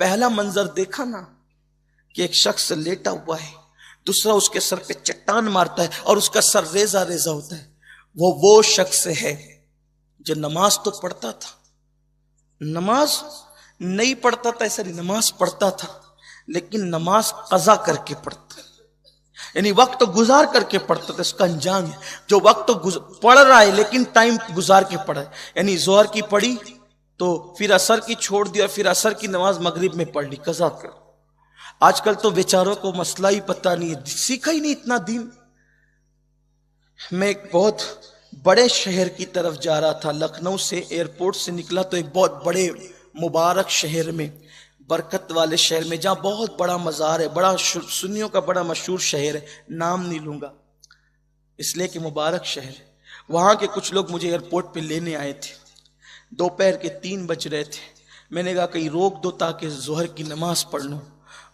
پہلا منظر دیکھا نا کہ ایک شخص لیٹا ہوا ہے، دوسرا اس کے سر پہ چٹان مارتا ہے اور اس کا سر ریزہ ریزہ ہوتا ہے. وہ شخص ہے جو نماز تو پڑھتا تھا، نماز نہیں پڑھتا تھا، ایسا نہیں، نماز پڑھتا تھا لیکن نماز قضا کر کے پڑھتا، یعنی وقت گزار کر کے پڑھتا تھا. اس کا انجام ہے جو وقت پڑھ رہا ہے لیکن ٹائم گزار کے پڑھا ہے، یعنی ظہر کی پڑھی تو پھر عصر کی چھوڑ دی اور پھر عصر کی نماز مغرب میں پڑھ لی، قضا کر. آج کل تو بیچاروں کو مسئلہ ہی پتہ نہیں ہے، سیکھا ہی نہیں اتنا دین. میں ایک بہت بڑے شہر کی طرف جا رہا تھا، لکھنؤ سے ایئرپورٹ سے نکلا تو ایک بہت بڑے مبارک شہر میں، برکت والے شہر میں، جہاں بہت بڑا مزار ہے، بڑا سنیوں کا بڑا مشہور شہر ہے، نام نہیں لوں گا اس لیے کہ مبارک شہر ہے. وہاں کے کچھ لوگ مجھے ایئرپورٹ پہ لینے آئے تھے، دوپہر کے 3 بج رہے تھے. میں نے کہا کہیں روک دو تاکہ ظہر کی نماز پڑھ لوں.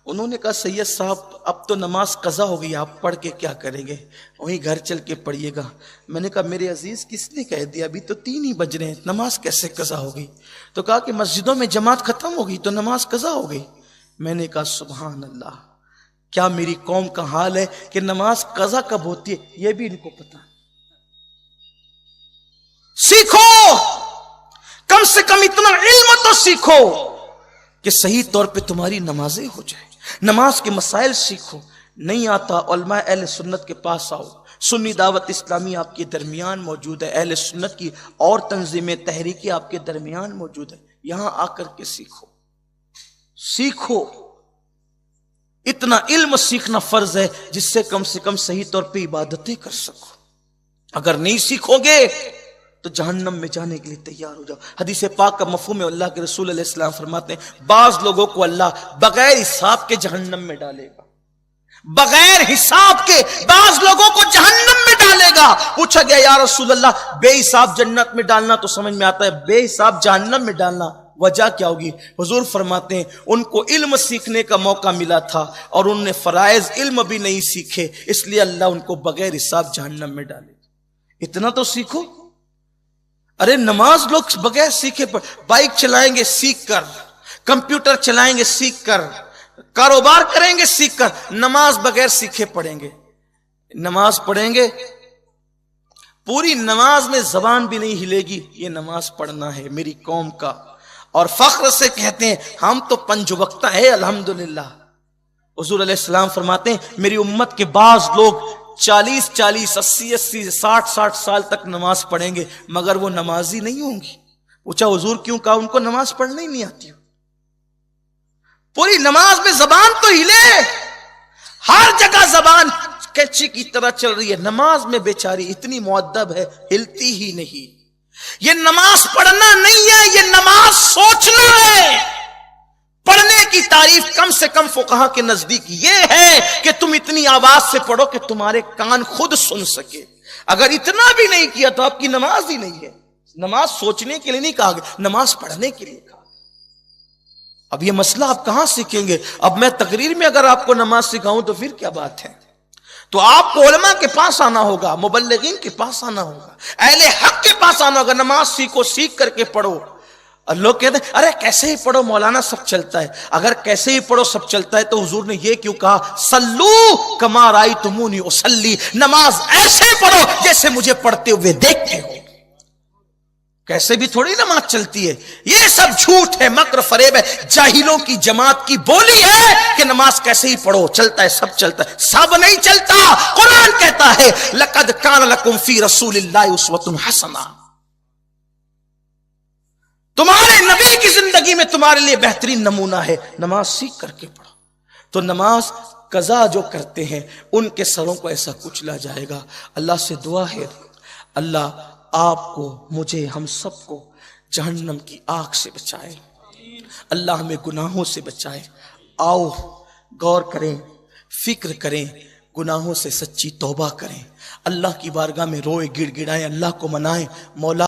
انہوں نے کہا سید صاحب اب تو نماز قضا ہو گئی، آپ پڑھ کے کیا کریں گے، وہیں گھر چل کے پڑھیے گا. میں نے کہا میرے عزیز کس نے کہہ دیا، ابھی تو 3 ہی بج رہے ہیں، نماز کیسے قضا ہو گئی؟ تو کہا کہ مسجدوں میں جماعت ختم ہو گئی تو نماز قضا ہو گئی. میں نے کہا سبحان اللہ، کیا میری قوم کا حال ہے کہ نماز قضا کب ہوتی ہے یہ بھی ان کو پتا. سیکھو، کم سے کم اتنا علم تو سیکھو کہ صحیح طور پہ تمہاری نمازیں ہو جائیں، نماز کے مسائل سیکھو. نہیں آتا علماء اہل سنت کے پاس آؤ، سنی دعوت اسلامی آپ کے درمیان موجود ہے، اہل سنت کی اور تنظیمیں تحریکی آپ کے درمیان موجود ہے، یہاں آ کر کے سیکھو. سیکھو، اتنا علم سیکھنا فرض ہے جس سے کم صحیح طور پہ عبادتیں کر سکو. اگر نہیں سیکھو گے تو جہنم میں جانے کے لیے تیار ہو جاؤ. حدیث پاک کا مفہوم ہے، اللہ کے رسول علیہ السلام فرماتے ہیں بعض لوگوں کو اللہ بغیر حساب کے جہنم میں ڈالے گا، بغیر حساب کے بعض لوگوں کو جہنم میں ڈالے گا. پوچھا گیا یا رسول اللہ بے حساب جنت میں ڈالنا تو سمجھ میں آتا ہے، بے حساب جہنم میں ڈالنا وجہ کیا ہوگی؟ حضور فرماتے ہیں ان کو علم سیکھنے کا موقع ملا تھا اور انہوں نے فرائض علم بھی نہیں سیکھے، اس لیے اللہ ان کو بغیر حساب جہنم میں ڈالے. اتنا تو سیکھو. ارے نماز لوگ بغیر سیکھے، بائک چلائیں گے سیکھ کر، کمپیوٹر چلائیں گے سیکھ کر، کاروبار کریں گے سیکھ کر، نماز بغیر سیکھے پڑھیں گے. نماز پڑھیں گے پوری نماز میں زبان بھی نہیں ہلے گی، یہ نماز پڑھنا ہے میری قوم کا. اور فخر سے کہتے ہیں ہم تو 5 وقتہ ہے الحمدللہ. حضور علیہ السلام فرماتے ہیں میری امت کے بعض لوگ 40 80 60 سال تک نماز پڑھیں گے مگر وہ نمازی نہیں ہوں گی. پوچھا حضور کیوں؟ کہا ان کو نماز پڑھنا ہی نہیں آتی. پوری نماز میں زبان تو ہلے، ہر جگہ زبان کیچی کی طرح چل رہی ہے، نماز میں بیچاری اتنی مؤدب ہے ہلتی ہی نہیں. یہ نماز پڑھنا نہیں ہے، یہ نماز سوچنا ہے. پڑھنے کی تعریف کم سے کم فقہا کے نزدیک یہ ہے کہ تم اتنی آواز سے پڑھو کہ تمہارے کان خود سن سکے. اگر اتنا بھی نہیں کیا تو آپ کی نماز ہی نہیں ہے. نماز سوچنے کے لیے نہیں کہا گیا، نماز پڑھنے کے لیے کہا. اب یہ مسئلہ آپ کہاں سیکھیں گے؟ اب میں تقریر میں اگر آپ کو نماز سکھاؤں تو پھر کیا بات ہے؟ تو آپ کو علماء کے پاس آنا ہوگا، مبلغین کے پاس آنا ہوگا، اہل حق کے پاس آنا ہوگا. نماز سیکھو، سیکھ کر کے پڑھو. اور لوگ کہتے ہیں ارے کیسے ہی پڑھو مولانا سب چلتا ہے. اگر کیسے ہی پڑھو سب چلتا ہے تو حضور نے یہ کیوں کہا صلو کما رأیتمونی اصلی، نماز ایسے پڑھو جیسے مجھے پڑھتے ہوئے دیکھتے ہو. کیسے بھی تھوڑی نماز چلتی ہے. یہ سب جھوٹ ہے، مکر فریب ہے، جاہلوں کی جماعت کی بولی ہے کہ نماز کیسے ہی پڑھو چلتا ہے، سب چلتا ہے. سب نہیں چلتا. قرآن کہتا ہے لقد کان لکم فی رسول اللہ اسوۃ حسنہ، تمہارے نبی کی زندگی میں تمہارے لیے بہترین نمونہ ہے. نماز سیکھ کر کے پڑھو. تو نماز قضا جو کرتے ہیں ان کے سروں کو ایسا کچلا جائے گا. اللہ سے دعا ہے اللہ آپ کو، مجھے، ہم سب کو جہنم کی آگ سے بچائے، اللہ ہمیں گناہوں سے بچائے. آؤ غور کریں، فکر کریں، گناہوں سے سچی توبہ کریں، اللہ کی بارگاہ میں روئے گڑ گڑائیں، اللہ کو منائیں. مولا